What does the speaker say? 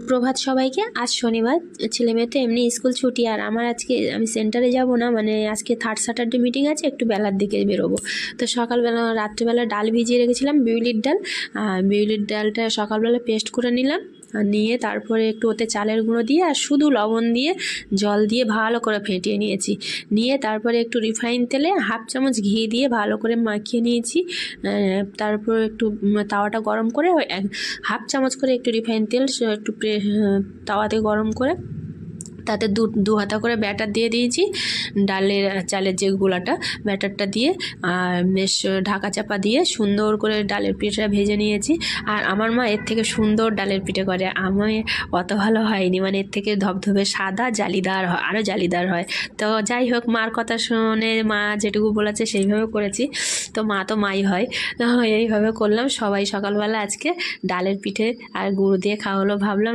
প্রভাত সবাইকে। আজ শনিবার, ছেলে মেয়ে তো এমনি স্কুল ছুটি, আর আমার আজকে আমি সেন্টারে যাব না, মানে আজকে থার্ড স্যাটারডে মিটিং আছে, একটু বেলার দিকে বেরোবো। তো সকালবেলা রাত্রেবেলা ডাল ভিজিয়ে রেখেছিলাম, বিউলির ডাল। আর বিউলির ডালটা সকালবেলা পেস্ট করে নিলাম, আর নিয়ে তারপরে একটু ওতে চালের গুঁড়ো দিয়ে আর শুধু লবণ দিয়ে জল দিয়ে ভালো করে ফেটিয়ে নিয়েছি। নিয়ে তারপরে একটু রিফাইন তেলে হাফ চামচ ঘি দিয়ে ভালো করে মাখিয়ে নিয়েছি। তারপর একটু তাওয়াটা গরম করে হাফ চামচ করে একটু রিফাইন তেল একটু তাওয়াতে গরম করে তাতে দু হাতা করে ব্যাটার দিয়ে দিয়েছি, ডালের চালের যে গোলাটা ব্যাটারটা দিয়ে, আর বেশ ঢাকা চাপা দিয়ে সুন্দর করে ডালের পিঠেটা ভেজে নিয়েছি। আর আমার মা এর থেকে সুন্দর ডালের পিঠে করে, আমি অত ভালো হয়নি, মানে এর থেকে ধবধবে সাদা জালিদার হয়, আরও জালিদার হয়। তো যাই হোক, মার কথা শুনে মা যেটুকু বলেছে সেইভাবে করেছি। তো মা তো মাই হয়, তো এইভাবে করলাম। সবাই সকালবেলা আজকে ডালের পিঠে আর গুড় দিয়ে খাওয়া হলো। ভাবলাম